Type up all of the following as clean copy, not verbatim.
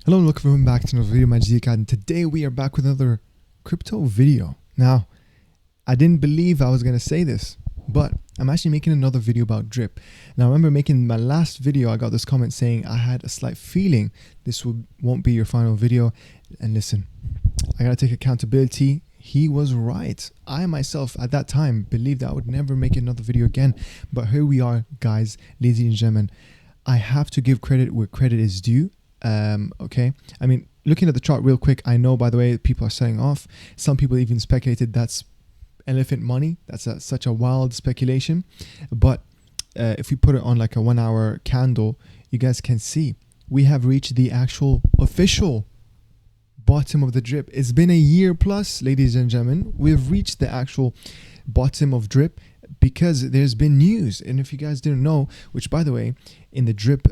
Hello and welcome back to another video, my G and today we are back with another crypto video. Now, I didn't believe I was going to say this, but I'm actually making another video about drip. Now, I remember making my last video, I got this comment saying I had a slight feeling this won't be your final video. And listen, I got to take accountability. He was right. I myself at that time believed that I would never make another video again. But here we are, guys, ladies and gentlemen. I have to give credit where credit is due. Okay, I mean, looking at the chart real quick, I know, by the way, people are selling off. Some people even speculated that's elephant money. That's such a wild speculation. But if we put it on like a 1 hour candle, you guys can see we have reached the actual official bottom of the drip. It's been a year plus, ladies and gentlemen. We've reached the actual bottom of drip because there's been news. And if you guys didn't know, which by the way, in the drip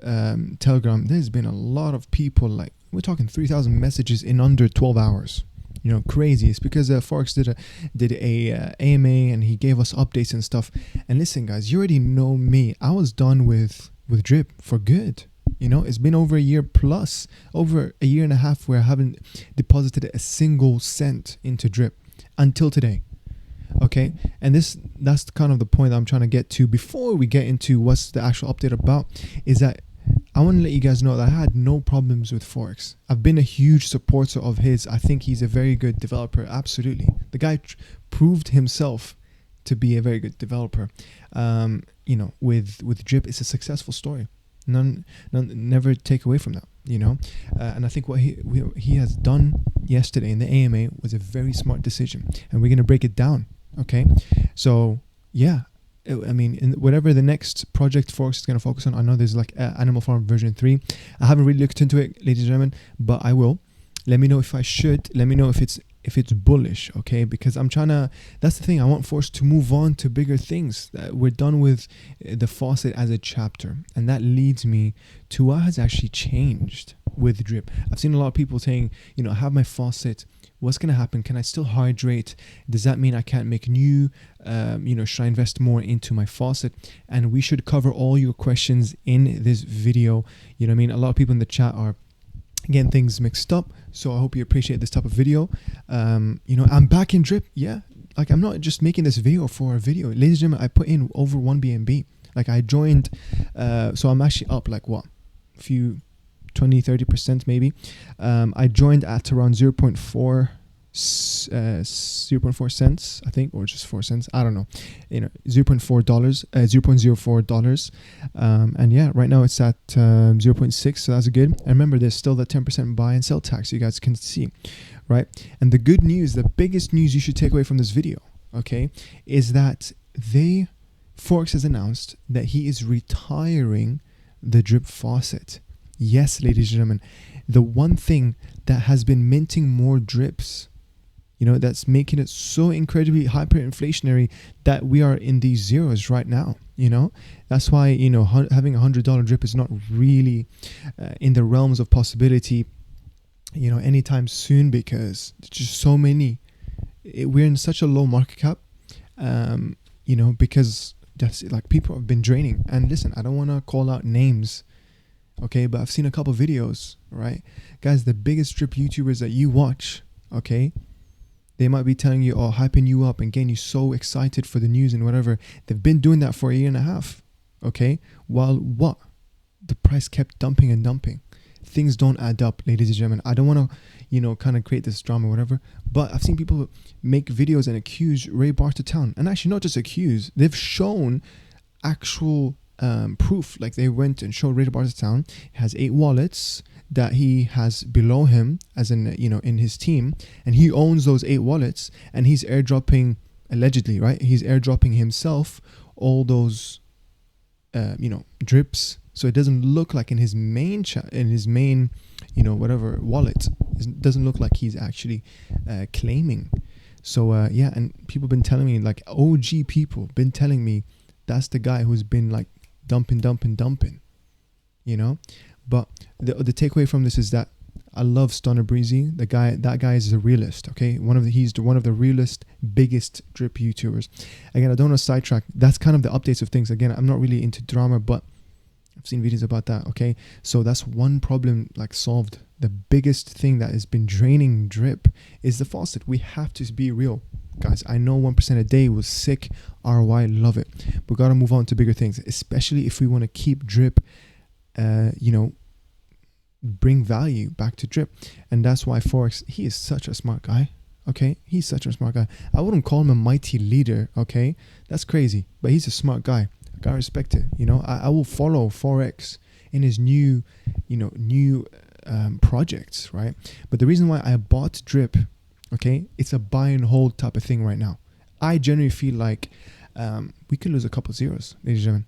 telegram, there's been a lot of people, like we're talking 3,000 messages in under 12 hours. You know, crazy. It's because Forex did a AMA and he gave us updates and stuff. And listen, guys, you already know me. I was done with drip for good. You know, it's been over a year plus, over a year and a half where I haven't deposited a single cent into drip until today. Okay, and that's kind of the point that I'm trying to get to before we get into what's the actual update about, is that I want to let you guys know that I had no problems with Forex. I've been a huge supporter of his. I think he's a very good developer. Absolutely. The guy proved himself to be a very good developer. You know, with drip, it's a successful story. None never take away from that, you know. And I think what he has done yesterday in the AMA was a very smart decision, and we're going to break it down. Okay, so yeah, I mean, in whatever the next project Forex is going to focus on, I know there's like Animal Farm version 3. I haven't really looked into it, ladies and gentlemen, but I will. Let me know if I should. Let me know if it's bullish, okay? Because I'm trying to, that's the thing, I want Forex to move on to bigger things. We're done with the faucet as a chapter, and that leads me to what has actually changed with drip. I've seen a lot of people saying, you know, I have my faucet. What's going to happen? Can I still hydrate? Does that mean I can't make new? You know, should I invest more into my faucet? And we should cover all your questions in this video. You know what I mean? A lot of people in the chat are getting things mixed up. So I hope you appreciate this type of video. You know, I'm back in drip. Yeah. Like, I'm not just making this video for a video. Ladies and gentlemen, I put in over 1 BNB. Like, I joined. So I'm actually up like what? A few 20-30% maybe. I joined at around 0.4 cents, I think, or just 4 cents, I don't know, you know, $0.04, and yeah, right now it's at 0.6, so that's good. And remember, there's still that 10% buy and sell tax, you guys can see, right? And the good news, the biggest news you should take away from this video, okay, is that Forex has announced that he is retiring the drip faucet. Yes, ladies and gentlemen, the one thing that has been minting more drips, you know, that's making it so incredibly hyperinflationary that we are in these zeros right now, you know. That's why, you know, having $100 drip is not really in the realms of possibility, you know, anytime soon, because there's just so many. We're in such a low market cap, you know, because that's like people have been draining. And listen, I don't want to call out names, okay, but I've seen a couple videos, right? Guys, the biggest drip YouTubers that you watch, okay, they might be telling you, oh, hyping you up and getting you so excited for the news and whatever. They've been doing that for a year and a half, okay? While what? The price kept dumping and dumping. Things don't add up, ladies and gentlemen. I don't want to, you know, kind of create this drama or whatever, but I've seen people make videos and accuse Ray Bartertown. And actually not just accuse, they've shown actual proof. Like, they went and showed Ray Bartertown has 8 wallets that he has below him, as in, you know, in his team, and he owns those 8 wallets, and he's airdropping, allegedly, right, he's airdropping himself all those you know, drips, so it doesn't look like in his main you know, whatever wallet, it doesn't look like he's actually claiming. So yeah, and people been telling me, like OG people been telling me, that's the guy who's been like dumping, you know. But the takeaway from this is that I love Stunner Breezy. That guy is a realist, okay? He's one of the realest, biggest drip YouTubers. Again, I don't want to sidetrack. That's kind of the updates of things. Again, I'm not really into drama, but I've seen videos about that, okay? So that's one problem like solved the biggest thing that has been draining drip is the faucet. We have to be real, guys. I know 1% a day was sick. ROI, love it. We got to move on to bigger things, especially if we want to keep drip, bring value back to drip. And that's why Forex, he is such a smart guy. Okay, he's such a smart guy. I wouldn't call him a mighty leader. Okay, that's crazy, but he's a smart guy. I gotta respect it. I will follow Forex in his new projects, right? But the reason why I bought drip, okay, it's a buy and hold type of thing right now. I generally feel like we could lose a couple zeros, ladies and gentlemen.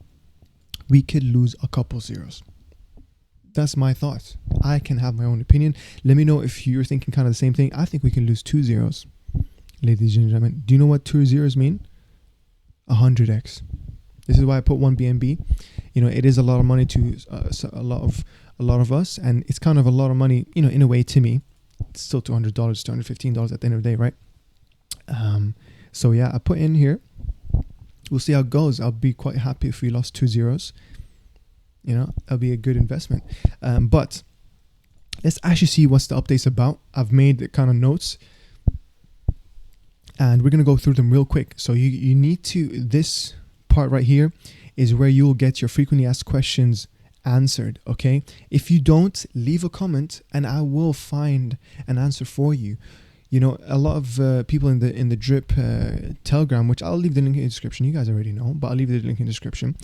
We could lose a couple zeros. That's my thoughts. I can have my own opinion. Let me know if you're thinking kind of the same thing. I think we can lose 2 zeros, ladies and gentlemen. Do you know what 2 zeros mean? 100x. This is why I put 1 BNB. It is a lot of money to a lot of us, and it's kind of a lot of money, in a way to me. It's still $200, $215 at the end of the day, right? So yeah, I put in here. We'll see how it goes. I'll be quite happy if we lost 2 zeros. That'll be a good investment. But let's actually see what's the update's about. I've made the kind of notes, and we're going to go through them real quick. So you need to, this part right here is where you'll get your frequently asked questions answered. Okay, if you don't, leave a comment and I will find an answer for you. A lot of people in the drip Telegram, which I'll leave the link in the description. You guys already know, but I'll leave the link in the description.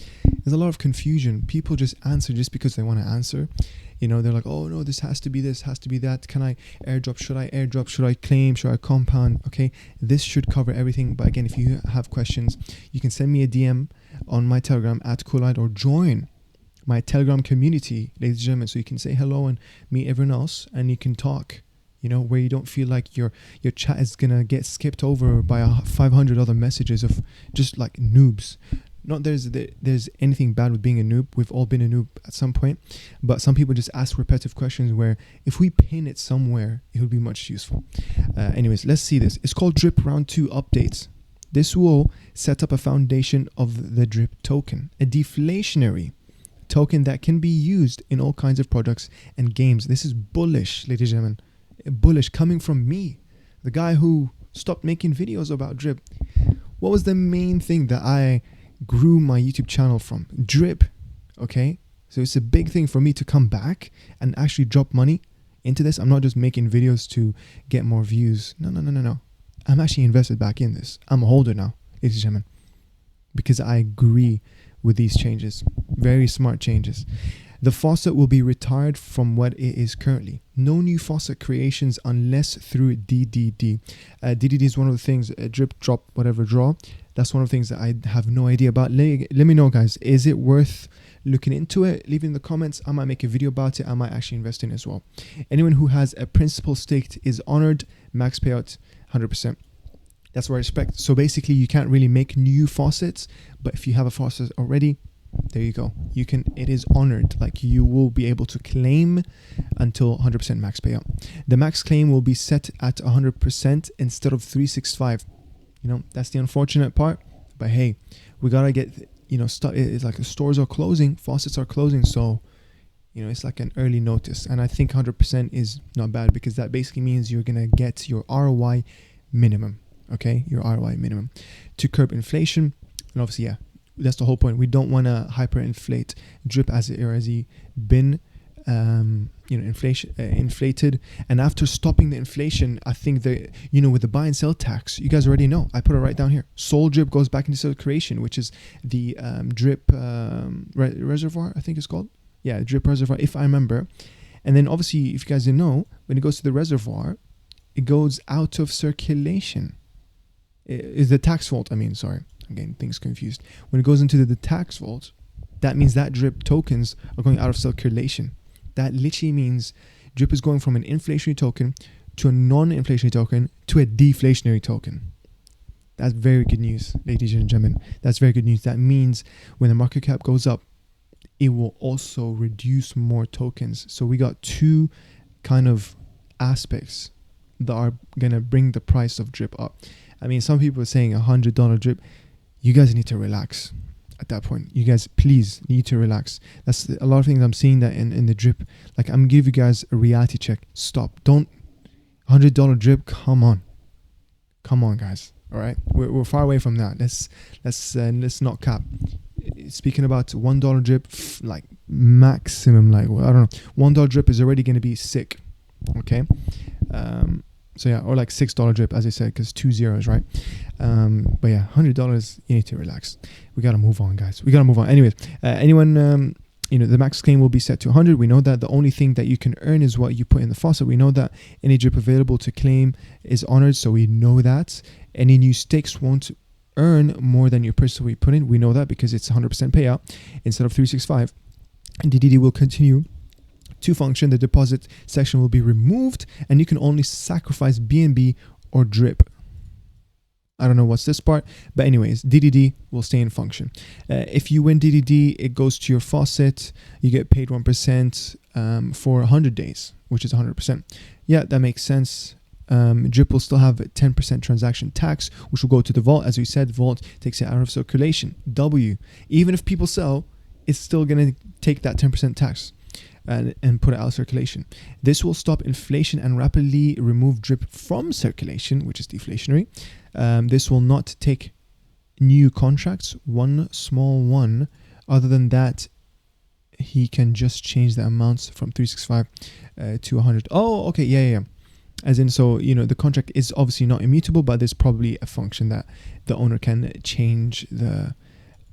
There's a lot of confusion. People just answer just because they want to answer. They're like, oh no, this has to be this, has to be that. Can I airdrop? Should I airdrop? Should I claim? Should I compound? Okay, this should cover everything. But again, if you have questions, you can send me a DM on my Telegram @Coolite, or join my Telegram community, ladies and gentlemen, so you can say hello and meet everyone else, and you can talk. Where you don't feel like your chat is gonna get skipped over by 500 other messages of just like noobs. Not there's anything bad with being a noob. We've all been a noob at some point, but some people just ask repetitive questions where if we pin it somewhere, it would be much useful. Anyways, let's see this. It's called Drip Round 2 Updates. This will set up a foundation of the Drip token, a deflationary token that can be used in all kinds of products and games. This is bullish, ladies and gentlemen. Bullish coming from me, the guy who stopped making videos about drip. What was the main thing that I grew my YouTube channel from? Drip. Okay, so it's a big thing for me to come back and actually drop money into this. I'm not just making videos to get more views. No. I'm actually invested back in this. I'm a holder now, ladies and gentlemen, because I agree with these changes. Very smart changes. The faucet will be retired from what it is currently. No new faucet creations unless through DDD. DDD is one of the things, drip, drop, whatever, draw. That's one of the things that I have no idea about. Let me know, guys. Is it worth looking into it? Leave in the comments. I might make a video about it. I might actually invest in it as well. Anyone who has a principal staked is honored. Max payout, 100%. That's what I respect. So basically, you can't really make new faucets, but if you have a faucet already, there you go. You can. It is honored. Like, you will be able to claim until 100% max payout. The max claim will be set at 100% instead of 365. That's the unfortunate part. But hey, we gotta get. Stuff. It's like the stores are closing, faucets are closing, so it's like an early notice. And I think 100% is not bad, because that basically means you're gonna get your ROI minimum. Okay, your ROI minimum to curb inflation, and obviously, yeah. That's the whole point. We don't want to hyperinflate drip as it already been, inflated. And after stopping the inflation, I think that with the buy and sell tax, you guys already know. I put it right down here. Soul drip goes back into circulation, which is the drip reservoir. I think it's called. Yeah, drip reservoir, if I remember. And then obviously, if you guys didn't know, when it goes to the reservoir, it goes out of circulation. Is the tax vault? Sorry. I'm getting things confused. When it goes into the tax vault, that means that drip tokens are going out of circulation. That literally means drip is going from an inflationary token to a non-inflationary token to a deflationary token. That's very good news, ladies and gentlemen. That's very good news. That means when the market cap goes up, it will also reduce more tokens. So we got two kind of aspects that are going to bring the price of drip up. Some people are saying $100 drip. You guys need to relax. at that point. You guys please need to relax. That's a lot of things I'm seeing that in the drip. Like, I'm giving you guys a reality check. Stop. Don't. $100 drip. Come on guys. All right, we're far away from that. Let's not cap. Speaking about $1 drip, like maximum, like, well, I don't know, $1 drip is already going to be sick. Okay, so yeah, or like $6 drip, as I said, because 2 zeros, right? But yeah, $100, you need to relax. We gotta move on, guys. We gotta move on. Anyways, anyone, the max claim will be set to 100. We know that the only thing that you can earn is what you put in the faucet. We know that any drip available to claim is honored, so we know that. Any new stakes won't earn more than your purchase we put in. We know that because it's 100% payout instead of 365. And DDD will continue to function. The deposit section will be removed, and you can only sacrifice BNB or drip. I don't know what's this part, but anyways, DDD will stay in function. If you win DDD, it goes to your faucet. You get paid 1% for 100 days, which is 100%. Yeah, that makes sense. Drip will still have 10% transaction tax, which will go to the vault. As we said, vault takes it out of circulation. W, even if people sell, it's still going to take that 10% tax and put it out of circulation. This will stop inflation and rapidly remove drip from circulation, which is deflationary. This will not take new contracts, one small one. Other than that, he can just change the amounts from 365 to 100. Oh, okay, yeah. As in, so, the contract is obviously not immutable, but there's probably a function that the owner can change the,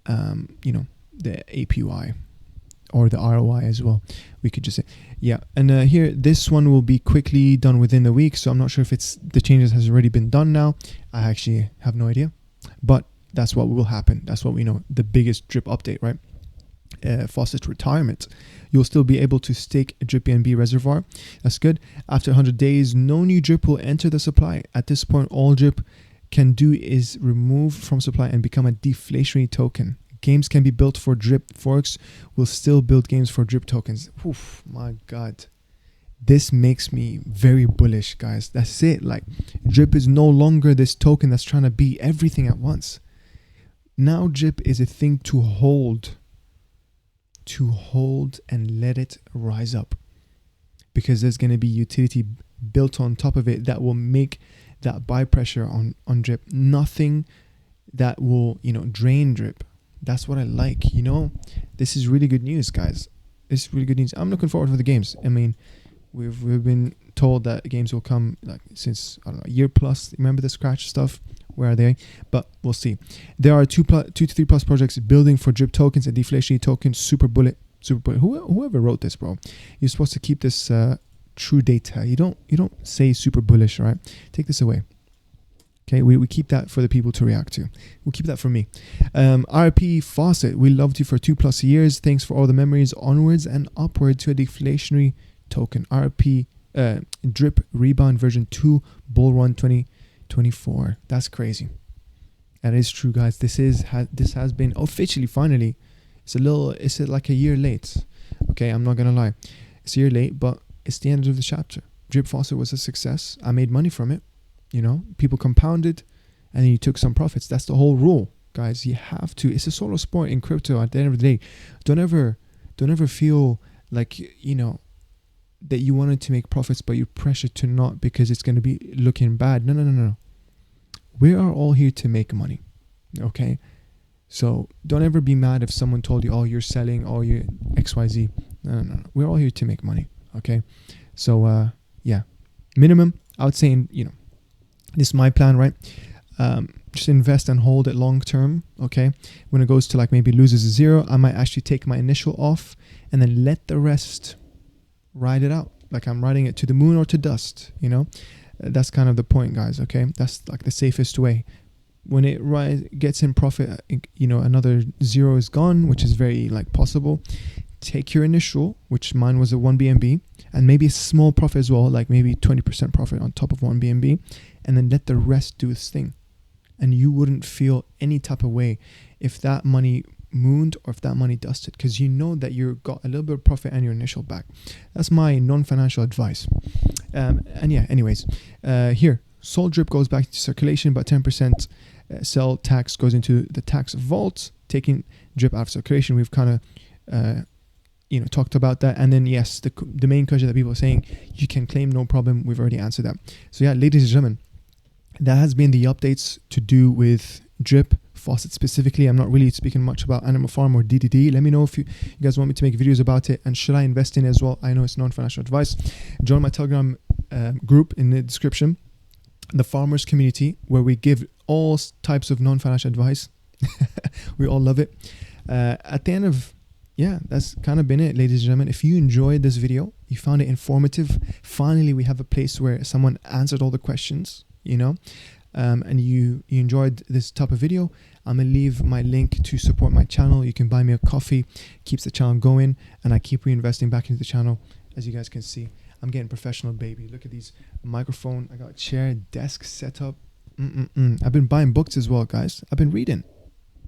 the APY or the ROI as well. We could just say, yeah. And here, this one will be quickly done within the week. So I'm not sure if the changes has already been done now. I actually have no idea, but that's what will happen. That's what we know. The biggest drip update, right? Faucet retirement. You'll still be able to stake a drip BNB reservoir. That's good. After 100 days, no new drip will enter the supply. At this point, all drip can do is remove from supply and become a deflationary token. Games can be built for drip. Forex will still build games for drip tokens. Oof, my God. This makes me very bullish, guys. That's it. Like, drip is no longer this token that's trying to be everything at once. Now drip is a thing to hold and let it rise up, because there's going to be utility built on top of it that will make that buy pressure on drip. Nothing that will drain drip. That's what I like. This is really good news, guys. This is really good news. I'm looking forward to the games. I mean, we've been told that games will come like since, I don't know, a year plus. Remember the scratch stuff? Where are they? But we'll see. There are 2 to 3 plus projects building for drip tokens and deflationary tokens. Super bullet. Whoever wrote this, bro, you're supposed to keep this true data. You don't say super bullish, all right? Take this away. Okay, we keep that for the people to react to. We'll keep that for me. DRIP Faucet, we loved you for 2+ years. Thanks for all the memories. Onwards and upward to a deflationary token. DRIP Drip Rebound version 2 Bull Run 2024. That's crazy. That is true, guys. This has been officially, finally. It's like a year late. Okay, I'm not gonna lie. It's a year late, but it's the end of the chapter. Drip Faucet was a success. I made money from it. People compounded, and then you took some profits. That's the whole rule, guys. You have to. It's a solo sport in crypto. At the end of the day, don't ever feel like that you wanted to make profits, but you're pressured to not because it's going to be looking bad. No. We are all here to make money. Okay, so don't ever be mad if someone told you, "Oh, you're selling," or "You XYZ." No. We're all here to make money. Okay, so yeah, minimum. I would say this is my plan, right? Just invest and hold it long term. Okay, when it goes to like maybe loses a 0, I might actually take my initial off and then let the rest ride it out, like I'm riding it to the moon or to dust. That's kind of the point, guys. Okay, that's like the safest way. When it gets in profit, another 0 is gone, which is very possible. Take your initial, which mine was a 1 BNB, and maybe a small profit as well, like maybe 20% profit on top of 1 BNB, and then let the rest do its thing. And you wouldn't feel any type of way if that money mooned or if that money dusted, because you know that you got a little bit of profit and your initial back. That's my non-financial advice. And yeah, anyways, here, sold drip goes back to circulation, but 10% sell tax goes into the tax vault. taking drip out of circulation. We've kind of talked about that. And then yes, the main question that people are saying, you can claim, no problem. We've already answered that. So yeah, ladies and gentlemen, that has been the updates to do with drip faucet specifically. I'm not really speaking much about Animal Farm or DDD. Let me know if you guys want me to make videos about it, and should I invest in it as well. I know it's non-financial advice. Join my Telegram group in the description, the farmers community, where we give all types of non-financial advice. We all love it. At the end of, yeah, that's kind of been it, ladies and gentlemen. If you enjoyed this video, you found it informative, finally we have a place where someone answered all the questions, and you enjoyed this type of video, I'm gonna leave my link to support my channel. You can buy me a coffee, keeps the channel going, and I keep reinvesting back into the channel. As you guys can see, I'm getting professional, baby. Look at these microphone. I got a chair, desk set up. I've been buying books as well, guys. I've been reading.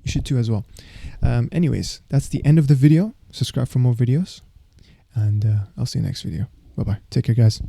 You should too as well. Anyways, that's the end of the video. Subscribe for more videos, and I'll see you next video. Bye bye. Take care, guys.